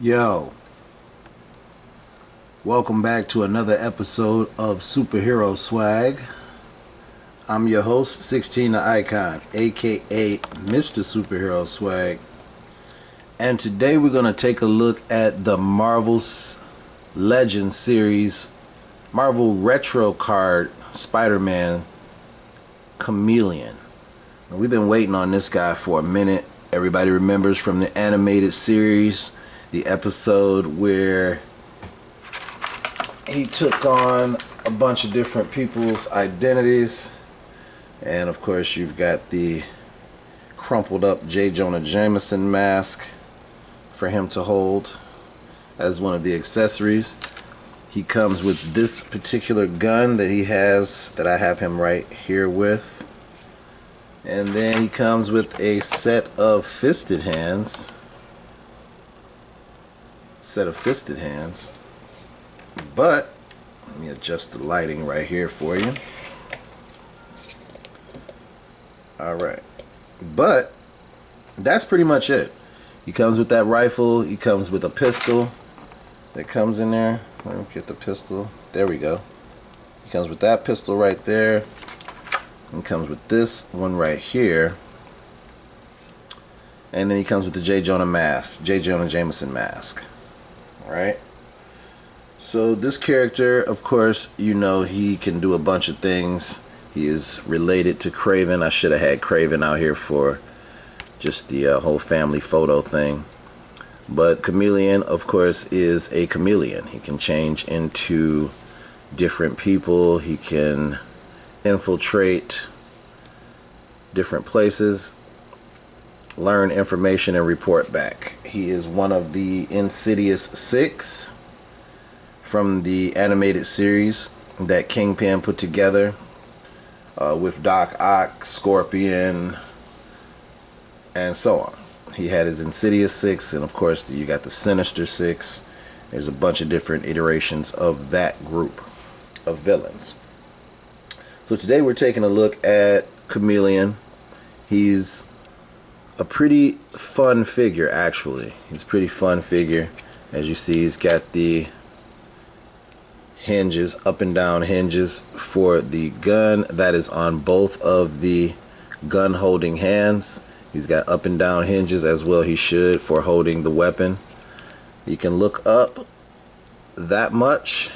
Yo, welcome back to another episode of Superhero Swag. I'm your host, 16 the Icon, aka Mr. Superhero Swag. And today we're going to take a look at the Marvel's Legends series, Marvel Retro Card Spider-Man Chameleon. And we've been waiting on this guy for a minute. Everybody remembers from the animated series, the episode where he took on a bunch of different people's identities. And of course you've got the crumpled up J. Jonah Jameson mask for him to hold as one of the accessories. He comes with this particular gun that he has, that I have him right here with. And then he comes with a set of fisted hands. But let me adjust the lighting right here for you. Alright, but that's pretty much it. He comes with that rifle. He comes with a pistol that comes in there. Let me get the pistol. There we go. He comes with that pistol right there, and comes with this one right here. And then he comes with the J. Jonah Jameson mask. Alright, so this character, of course, you know he can do a bunch of things. He is related to Craven. I should have had Craven out here for just the whole family photo thing. But Chameleon, of course, is a chameleon. He can change into different people. He can infiltrate different places, learn information, and report back. He is one of the Insidious Six from the animated series that Kingpin put together with Doc Ock, Scorpion, and so on. He had his Insidious Six, and of course you got the Sinister Six. There's a bunch of different iterations of that group of villains. So today we're taking a look at Chameleon. He's a pretty fun figure, actually. He's a pretty fun figure. As you see, he's got the hinges, up and down hinges for the gun. That is on both of the gun holding hands. He's got up and down hinges, as well he should, for holding the weapon. You can look up that much.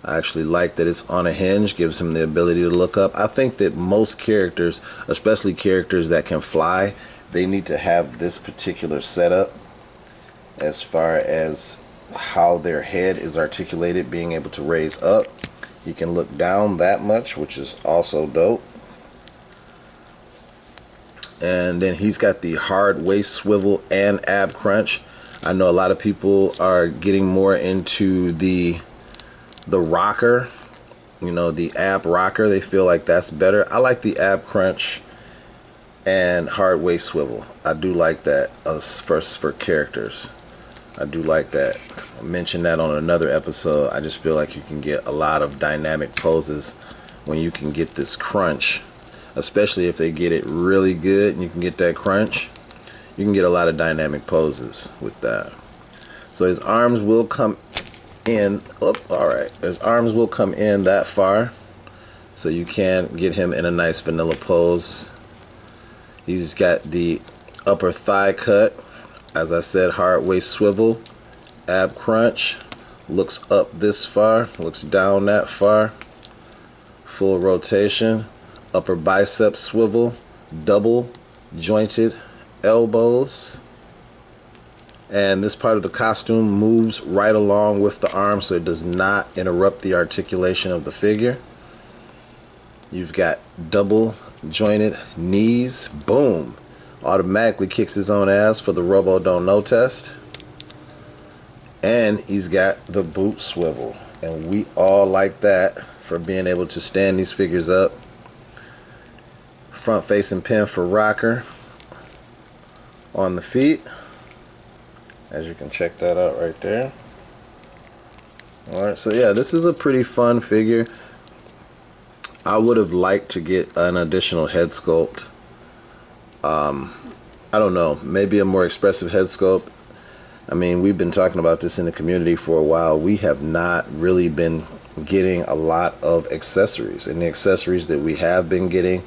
I actually like that it's on a hinge, gives him the ability to look up. I think that most characters, especially characters that can fly, they need to have this particular setup as far as how their head is articulated, being able to raise up. He can look down that much, which is also dope. And then he's got the hard waist swivel and ab crunch. I know a lot of people are getting more into the rocker, you know, the ab rocker. They feel like that's better. I like the ab crunch and hard waist swivel. I do like that first for characters. I do like that. I mentioned that on another episode. I just feel like you can get a lot of dynamic poses when you can get this crunch, especially if they get it really good and you can get that crunch. You can get a lot of dynamic poses with that. So his arms will come in. Alright, his arms will come in that far, so you can get him in a nice vanilla pose. He's got the upper thigh cut. As I said, hard waist swivel, ab crunch, looks up this far, looks down that far, full rotation, upper bicep swivel, double jointed elbows. And this part of the costume moves right along with the arm, so it does not interrupt the articulation of the figure. You've got double jointed knees. Boom. Automatically kicks his own ass for the Robo Don't Know test. And he's got the boot swivel, and we all like that for being able to stand these figures up. Front facing pin for rocker on the feet, as you can check that out right there. Alright, so yeah, this is a pretty fun figure. I would have liked to get an additional head sculpt. I don't know, maybe a more expressive head sculpt. I mean, we've been talking about this in the community for a while. We have not really been getting a lot of accessories, and the accessories that we have been getting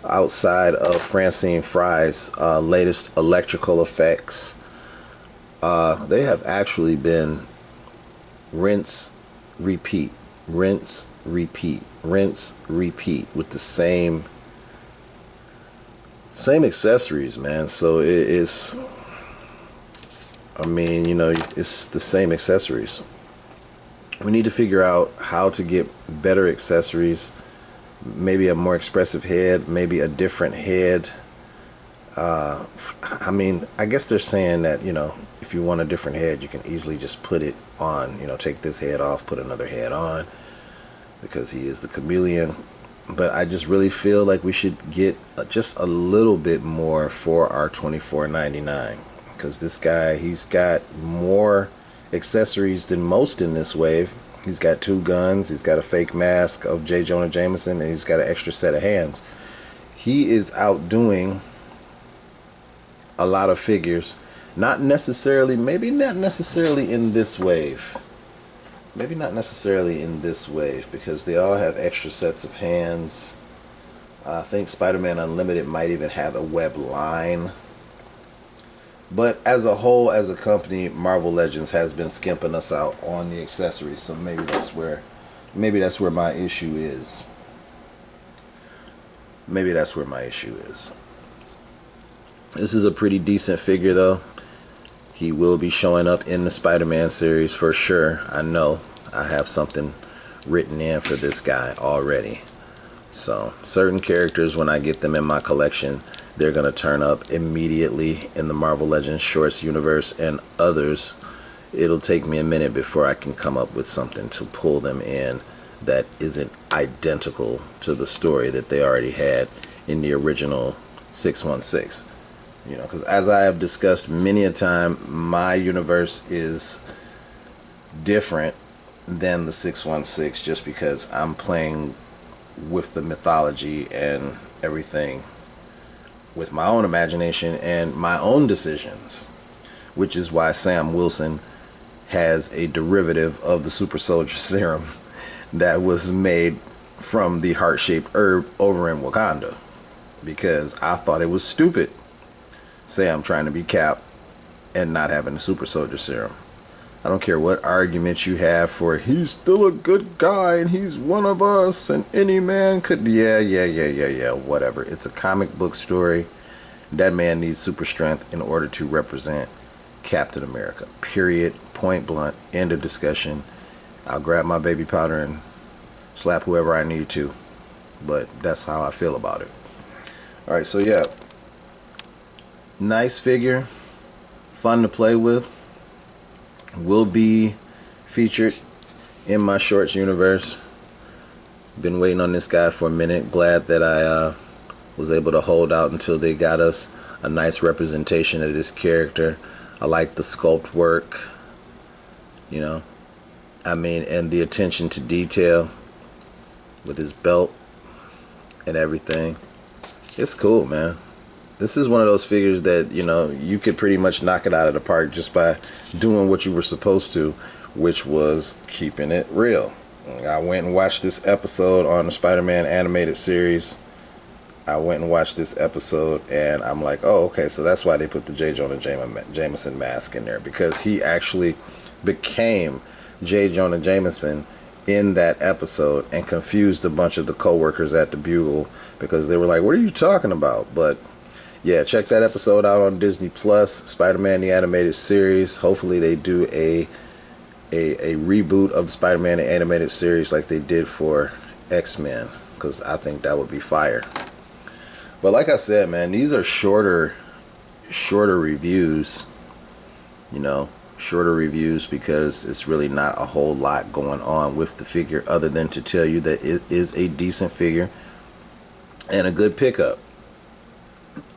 outside of Francine Fry's latest electrical effects, they have actually been rinse, repeat, rinse, repeat, rinse, repeat with the same accessories, man. So it's, I mean, you know, it's the same accessories. We need to figure out how to get better accessories, maybe a more expressive head, maybe a different head. I mean, I guess they're saying that, you know, if you want a different head, you can easily just put it on, you know, take this head off, put another head on, because he is the Chameleon. But I just really feel like we should get just a little bit more for our $24.99, because this guy, he's got more accessories than most in this wave. He's got 2 guns, he's got a fake mask of J. Jonah Jameson, and he's got an extra set of hands. He is outdoing a lot of figures. Not necessarily, maybe not necessarily in this wave. Maybe not necessarily in this wave, because they all have extra sets of hands. I think Spider-Man Unlimited might even have a web line. But as a whole, as a company, Marvel Legends has been skimping us out on the accessories. So maybe that's where my issue is. Maybe that's where my issue is. This is a pretty decent figure, though. He will be showing up in the Spider-Man series for sure. I know. I have something written in for this guy already. So certain characters, when I get them in my collection, they're going to turn up immediately in the Marvel Legends Shorts universe, and others, it'll take me a minute before I can come up with something to pull them in that isn't identical to the story that they already had in the original 616. You know, because as I have discussed many a time, my universe is different than the 616, just because I'm playing with the mythology and everything with my own imagination and my own decisions, which is why Sam Wilson has a derivative of the super soldier serum that was made from the heart-shaped herb over in Wakanda, because I thought it was stupid Sam trying to be Cap and not having the super soldier serum. I don't care what argument you have for he's still a good guy and he's one of us and any man could, yeah, whatever. It's a comic book story. That man needs super strength in order to represent Captain America. Period. Point blunt. End of discussion. I'll grab my baby powder and slap whoever I need to, but that's how I feel about it. Alright, so yeah, nice figure, fun to play with, will be featured in my shorts universe. Been waiting on this guy for a minute. Glad that I was able to hold out until they got us a nice representation of this character. I like the sculpt work, you know, I mean, and the attention to detail with his belt and everything. It's cool, man. This is one of those figures that, you know, you could pretty much knock it out of the park just by doing what you were supposed to, which was keeping it real. I went and watched this episode on the Spider-Man animated series. I went and watched this episode and I'm like, oh, okay, so that's why they put the J. Jonah Jameson mask in there, because he actually became J. Jonah Jameson in that episode and confused a bunch of the co-workers at the Bugle, because they were like, what are you talking about? But yeah, check that episode out on Disney Plus, Spider-Man the Animated Series. Hopefully they do a reboot of the Spider-Man the Animated Series like they did for X-Men, because I think that would be fire. But like I said, man, these are shorter reviews, you know, shorter reviews, because it's really not a whole lot going on with the figure other than to tell you that it is a decent figure and a good pickup.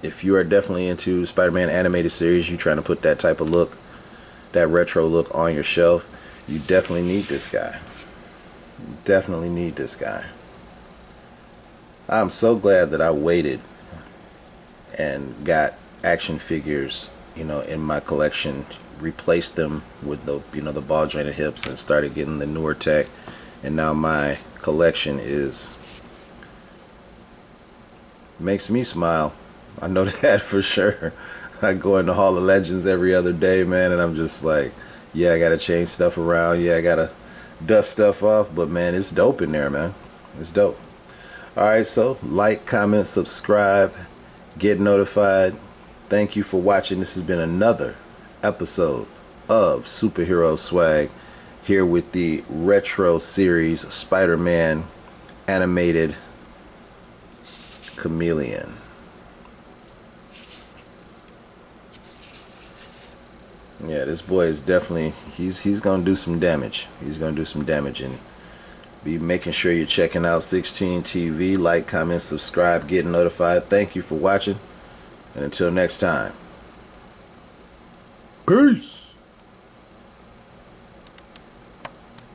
If you are definitely into Spider-Man animated series, you trying to put that type of look, that retro look on your shelf, you definitely need this guy. You definitely need this guy. I'm so glad that I waited and got action figures you know, in my collection, replaced them with the, you know, the ball jointed hips, and started getting the newer tech. And now my collection is, makes me smile. I know that for sure. I go in the Hall of Legends every other day, man, and I'm just like, yeah, I gotta change stuff around. Yeah, I gotta dust stuff off. But man, it's dope in there, man. It's dope. Alright, so like, comment, subscribe, get notified. Thank you for watching. This has been another episode of Superhero Swag, here with the retro series Spider-Man animated Chameleon. Yeah, this boy is definitely, he's gonna do some damage. He's gonna do some damage, and be making sure you're checking out 16 TV. Like, comment, subscribe, get notified. Thank you for watching, and until next time, peace.